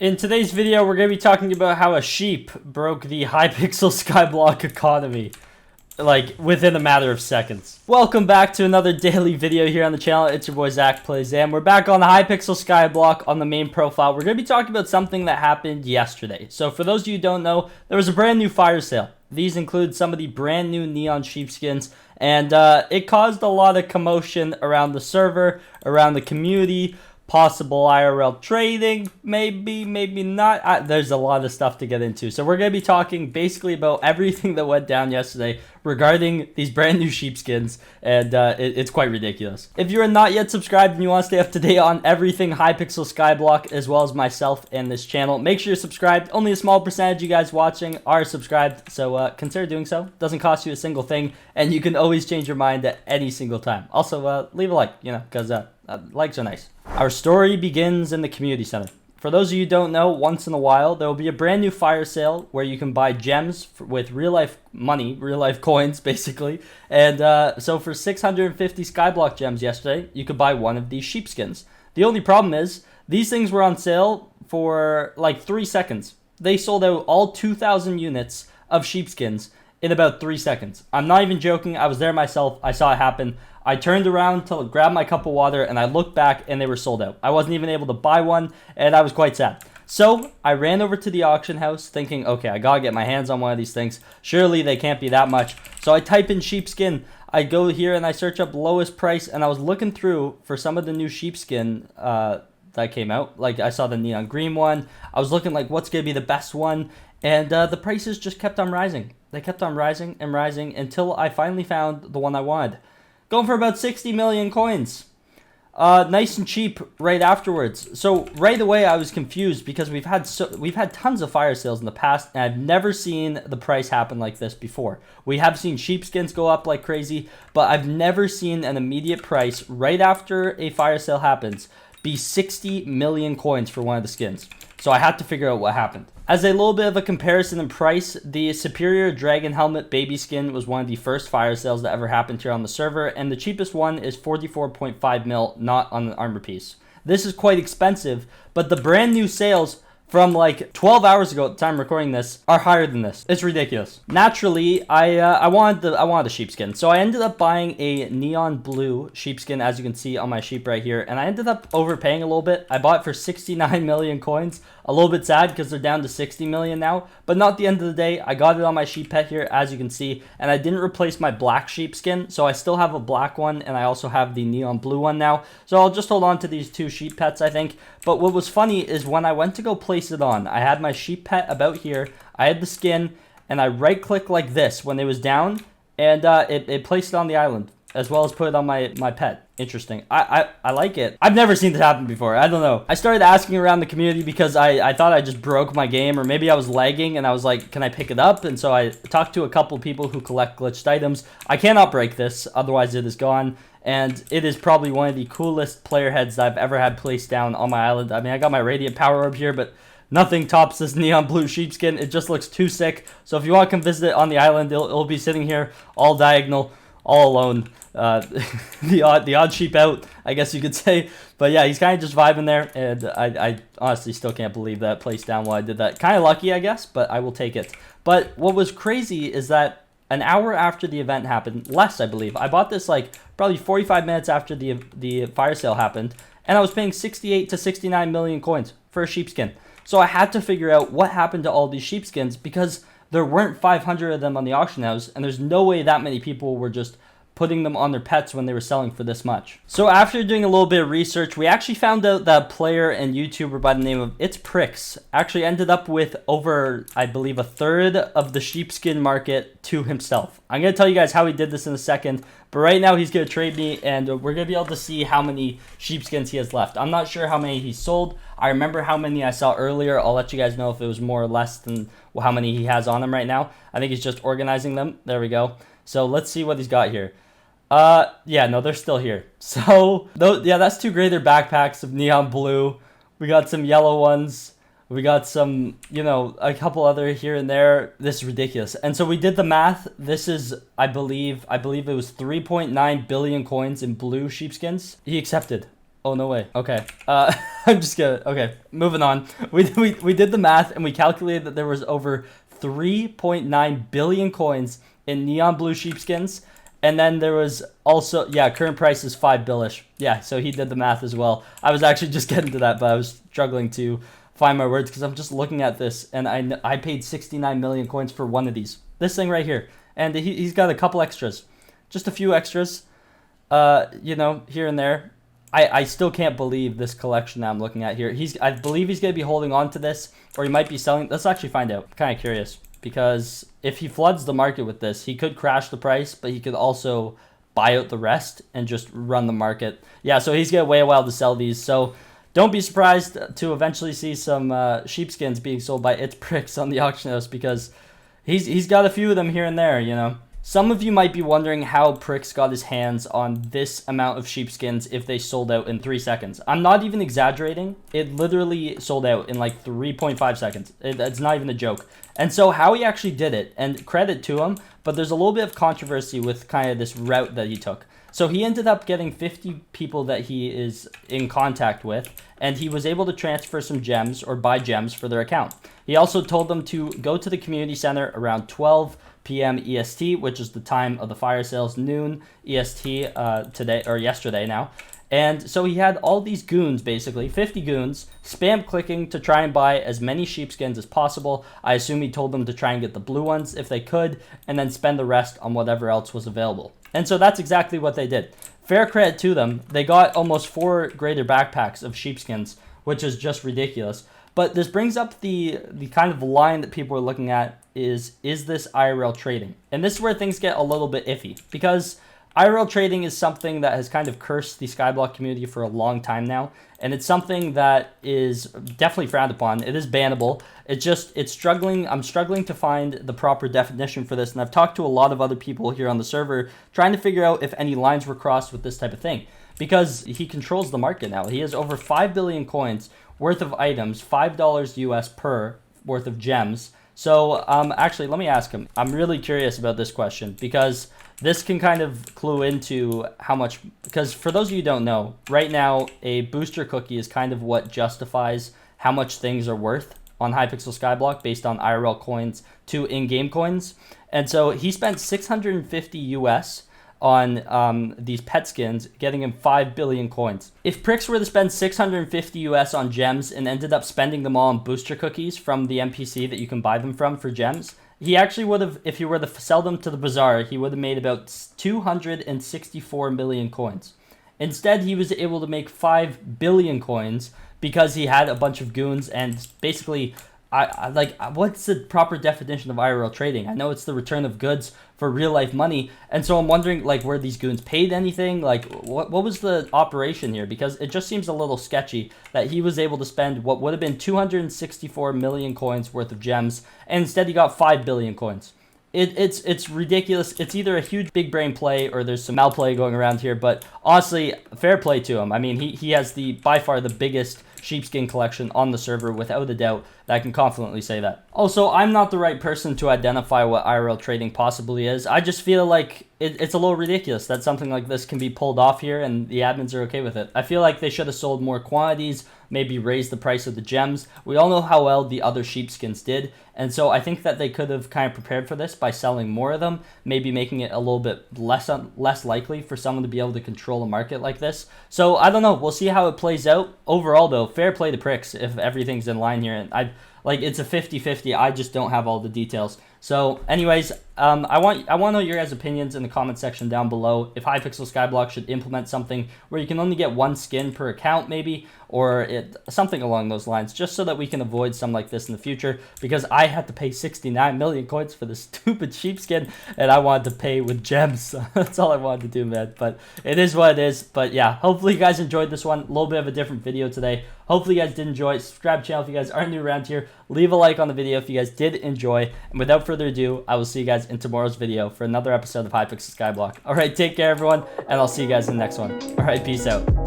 In today's video, we're going to be talking about how a sheep broke the Hypixel Skyblock economy, like, within a matter of seconds. Welcome back to another daily video here on the channel. It's your boy Zach Plays Zam. We're back on the Hypixel Skyblock on the main profile. We're going to be talking about something that happened yesterday. So for those of you who don't know, there was a brand new fire sale. These include some of the brand new neon sheepskins, and it caused a lot of commotion around the server, around the community. Possible IRL trading, maybe not. There's a lot of stuff to get into. So we're going to be talking basically about everything that went down yesterday regarding these brand new sheepskins, and it's quite ridiculous. If you are not yet subscribed and you want to stay up to date on everything Hypixel Skyblock, as well as myself and this channel, make sure you're subscribed. Only a small percentage of you guys watching are subscribed, so consider doing so. Doesn't cost you a single thing, and you can always change your mind at any single time. Also, leave a like, because likes are nice. Our story begins in the community center. For those of you who don't know, once in a while, there will be a brand new fire sale where you can buy gems with real life money, real life coins, basically. And so for 650 Skyblock gems yesterday, you could buy one of these sheepskins. The only problem is, these things were on sale for like 3 seconds. They sold out all 2,000 units of sheepskins in about 3 seconds. I'm not even joking. I was there myself. I saw it happen. I turned around to grab my cup of water and I looked back and they were sold out. I wasn't even able to buy one and I was quite sad. So I ran over to the auction house thinking, okay, I gotta get my hands on one of these things. Surely they can't be that much. So I type in sheepskin. I go here and I search up lowest price, and I was looking through for some of the new sheepskin that came out. Like, I saw the neon green one. I was looking like, what's gonna be the best one? And the prices just kept on rising. They kept on rising and rising until I finally found the one I wanted. Going for about 60 million coins. Nice and cheap right afterwards. So right away I was confused because we've had tons of fire sales in the past, and I've never seen the price happen like this before. We have seen sheepskins go up like crazy, but I've never seen an immediate price right after a fire sale happens be 60 million coins for one of the skins. So I had to figure out what happened. As a little bit of a comparison in price, the Superior Dragon Helmet Baby Skin was one of the first fire sales that ever happened here on the server, and the cheapest one is 44.5 mil, not on an armor piece. This is quite expensive, but the brand new sales from like 12 hours ago at the time recording this are higher than this. It's ridiculous. Naturally, I wanted a sheepskin, so I ended up buying a neon blue sheepskin, as you can see on my sheep right here, and I ended up overpaying a little bit. I bought it for 69 million coins. A little bit sad because they're down to 60 million now, but not the end of the day. I got it on my sheep pet here, as you can see, and I didn't replace my black sheepskin, so I still have a black one, and I also have the neon blue one now. So I'll just hold on to these two sheep pets, I think. But what was funny is when I went to go place it on, I had my sheep pet about here, I had the skin, and I right click like this when it was down, and it placed it on the island, as well as put it on my pet. Interesting. I like it. I've never seen this happen before. I don't know. I started asking around the community because I thought I just broke my game, or maybe I was lagging, and I was like, can I pick it up? And so I talked to a couple people who collect glitched items. I cannot break this, otherwise it is gone. And it is probably one of the coolest player heads that I've ever had placed down on my island. I mean, I got my radiant power orb here, but nothing tops this neon blue sheepskin. It just looks too sick. So if you want to come visit it on the island, it'll be sitting here all diagonal, all alone. The odd sheep out, I guess you could say. But yeah, he's kind of just vibing there, and I honestly still can't believe that placed down while I did that. Kind of lucky, I guess, but I will take it. But what was crazy is that an hour after the event happened, less I believe, I bought this like probably 45 minutes after the fire sale happened, and I was paying 68 to 69 million coins for a sheepskin. So I had to figure out what happened to all these sheepskins, because there weren't 500 of them on the auction house, and there's no way that many people were just putting them on their pets when they were selling for this much. So after doing a little bit of research, we actually found out that a player and YouTuber by the name of It's Pricks actually ended up with over, I believe, a third of the sheepskin market to himself. I'm going to tell you guys how he did this in a second, but right now he's going to trade me, and we're going to be able to see how many sheepskins he has left. I'm not sure how many he sold. I remember how many I saw earlier. I'll let you guys know if it was more or less than how many he has on him right now. I think he's just organizing them. There we go. So let's see what he's got here. Yeah, no, they're still here. So, yeah, that's two greater backpacks of neon blue. We got some yellow ones. We got some, a couple other here and there. This is ridiculous. And so we did the math. This is, I believe it was 3.9 billion coins in blue sheepskins. He accepted. Oh, no way. Okay. I'm just gonna, okay, moving on. We did the math and we calculated that there was over 3.9 billion coins in neon blue sheepskins. And then there was also, yeah, current price is 5 billish. Yeah, so he did the math as well. I was actually just getting to that, but I was struggling to find my words because I'm just looking at this and I paid 69 million coins for one of these. This thing right here. And he's got a couple extras. Just a few extras, you know, here and there. I still can't believe this collection that I'm looking at here. I believe he's going to be holding on to this, or he might be selling. Let's actually find out. I'm kind of curious, because if he floods the market with this, he could crash the price, but he could also buy out the rest and just run the market. Yeah, so he's going to wait a while to sell these. So don't be surprised to eventually see some sheepskins being sold by Hypixel on the auction house, because he's got a few of them here and there, you know. Some of you might be wondering how Prix got his hands on this amount of sheepskins if they sold out in 3 seconds. I'm not even exaggerating. It literally sold out in like 3.5 seconds. It's not even a joke. And so how he actually did it, and credit to him, but there's a little bit of controversy with kind of this route that he took. So he ended up getting 50 people that he is in contact with, and he was able to transfer some gems or buy gems for their account. He also told them to go to the community center around 12 p.m. EST, which is the time of the fire sales, noon EST today or yesterday now. And so he had all these goons, basically 50 goons, spam clicking to try and buy as many sheepskins as possible. I assume he told them to try and get the blue ones if they could, and then spend the rest on whatever else was available. And so that's exactly what they did. Fair credit to them. They got almost 4 greater backpacks of sheepskins, which is just ridiculous. But this brings up the kind of line that people are looking at is this IRL trading? And this is where things get a little bit iffy, because IRL trading is something that has kind of cursed the Skyblock community for a long time now, and it's something that is definitely frowned upon. It is bannable. It's struggling. I'm struggling to find the proper definition for this, and I've talked to a lot of other people here on the server trying to figure out if any lines were crossed with this type of thing, because he controls the market now. He has over 5 billion coins worth of items, $5 US per worth of gems. So actually, let me ask him. I'm really curious about this question, because this can kind of clue into how much, because for those of you who don't know, right now a booster cookie is kind of what justifies how much things are worth on Hypixel Skyblock based on IRL coins to in-game coins. And so he spent 650 US on these pet skins, getting him 5 billion coins. If Prix were to spend 650 US on gems and ended up spending them all on booster cookies from the NPC that you can buy them from for gems, he actually would have, if he were to sell them to the bazaar, he would have made about 264 million coins. Instead, he was able to make 5 billion coins because he had a bunch of goons, and basically, what's the proper definition of IRL trading? I know it's the return of goods for real life money, and so I'm wondering, like, were these goons paid anything? Like, what was the operation here? Because it just seems a little sketchy that he was able to spend what would have been 264 million coins worth of gems, and instead he got 5 billion coins. It's ridiculous. It's either a huge big brain play or there's some malplay going around here, but honestly, fair play to him. I mean, he has by far the biggest sheepskin collection on the server, without a doubt. I can confidently say that. Also, I'm not the right person to identify what IRL trading possibly is. I just feel like it's a little ridiculous that something like this can be pulled off here and the admins are okay with it. I feel like they should have sold more quantities, maybe raised the price of the gems. We all know how well the other sheepskins did, and so I think that they could have kind of prepared for this by selling more of them, maybe making it a little bit less likely for someone to be able to control a market like this. So I don't know. We'll see how it plays out. Overall, though, fair play to Prix if everything's in line here. And it's a 50-50. I just don't have all the details. So anyways, I want to know your guys' opinions in the comment section down below. If Hypixel Skyblock should implement something where you can only get 1 skin per account, maybe, or something along those lines, just so that we can avoid something like this in the future, because I had to pay 69 million coins for this stupid sheepskin, and I wanted to pay with gems. That's all I wanted to do, man. But it is what it is. But yeah, hopefully you guys enjoyed this one. A little bit of a different video today. Hopefully you guys did enjoy. Subscribe to the channel if you guys aren't new around here. Leave a like on the video if you guys did enjoy. And without further ado, I will see you guys in tomorrow's video for another episode of Hypixel Skyblock. Alright, take care everyone, and I'll see you guys in the next one. Alright, peace out.